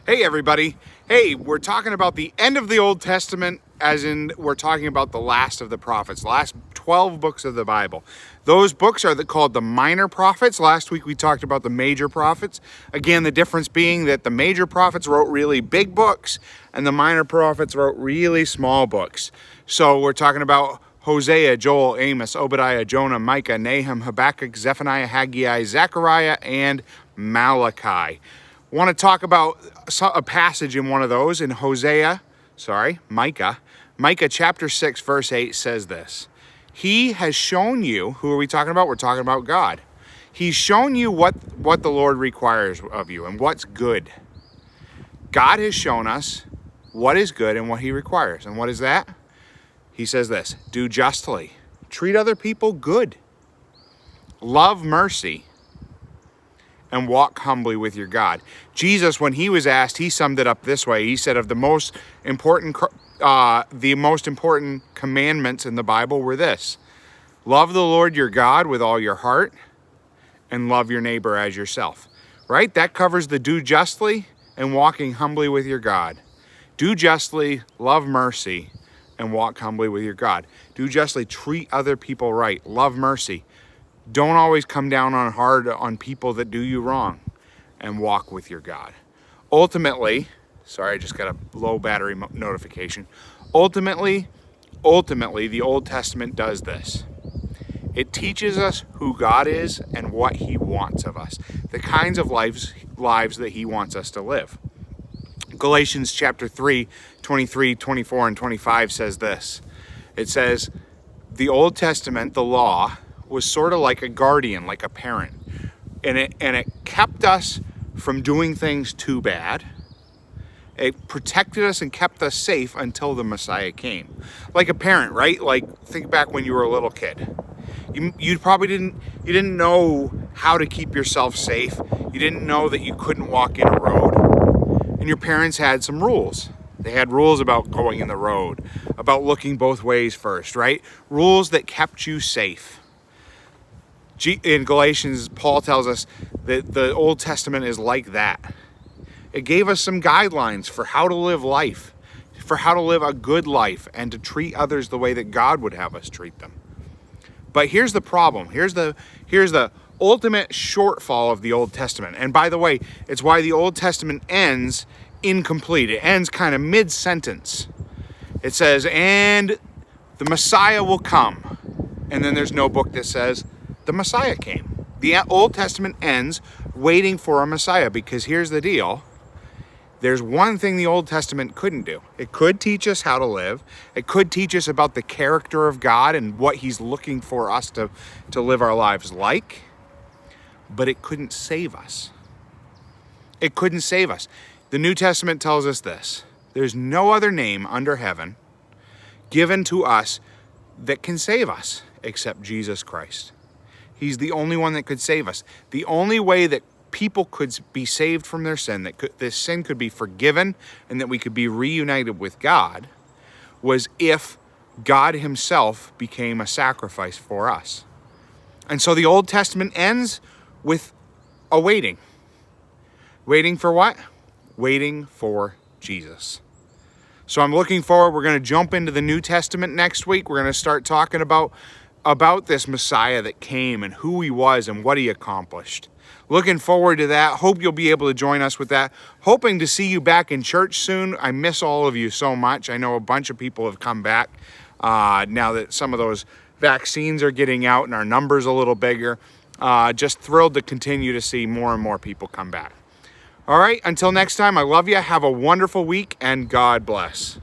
Hey everybody. Hey, we're talking about the end of the Old Testament, as in we're talking about the last of the prophets, the last 12 books of the Bible. Those books are called the minor prophets. Last week we talked about the major prophets. Again, the difference being that the major prophets wrote really big books and the minor prophets wrote really small books. So we're talking about Hosea, Joel, Amos, Obadiah, Jonah, Micah, Nahum, Habakkuk, Zephaniah, Haggai, Zechariah, and Malachi. I want to talk about a passage in one of those in Micah. Micah chapter 6 verse 8 says this. He has shown you, who are we talking about? We're talking about God. He's shown you what the Lord requires of you and what's good. God has shown us what is good and what he requires. And what is that? He says this, do justly, treat other people good, love mercy, and walk humbly with your God. Jesus, when he was asked, he summed it up this way. He said of the most important commandments in the Bible were this: love the Lord your God with all your heart and love your neighbor as yourself. Right? That covers the do justly and walking humbly with your God. Do justly, love mercy, and walk humbly with your God. Do justly, treat other people right, love mercy. Don't always come down hard on people that do you wrong, and walk with your God. Ultimately, sorry, I just got a low battery notification. Ultimately, the Old Testament does this. It teaches us who God is and what he wants of us, the kinds of lives that he wants us to live. Galatians chapter 3, 23, 24, and 25 says this. It says, the Old Testament, the law, was sort of like a guardian, like a parent. And it kept us from doing things too bad. It protected us and kept us safe until the Messiah came. Like a parent, right? Like think back when you were a little kid. You probably didn't know how to keep yourself safe. You didn't know that you couldn't walk in a road. And your parents had some rules. They had rules about going in the road, about looking both ways first, right? Rules that kept you safe. In Galatians, Paul tells us that the Old Testament is like that. It gave us some guidelines for how to live life, for how to live a good life, and to treat others the way that God would have us treat them. But here's the problem. Here's the ultimate shortfall of the Old Testament. And by the way, it's why the Old Testament ends incomplete. It ends kind of mid-sentence. It says, and the Messiah will come. And then there's no book that says, the Messiah came. The Old Testament ends waiting for a Messiah, because here's the deal. There's one thing the Old Testament couldn't do. It could teach us how to live. It could teach us about the character of God and what he's looking for us to live our lives like. But it couldn't save us. It couldn't save us. The New Testament tells us this. There's no other name under heaven given to us that can save us except Jesus Christ. He's the only one that could save us. The only way that people could be saved from their sin, this sin could be forgiven and that we could be reunited with God, was if God himself became a sacrifice for us. And so the Old Testament ends with a waiting. Waiting for what? Waiting for Jesus. So I'm looking forward. We're going to jump into the New Testament next week. We're going to start talking about this Messiah that came and who he was and what he accomplished. Looking forward to that. Hope you'll be able to join us with that. Hoping to see you back in church soon. I miss all of you so much. I know a bunch of people have come back now that some of those vaccines are getting out and our numbers a little bigger. Just thrilled to continue to see more and more people come back. All right, until next time, I love you. Have a wonderful week and God bless.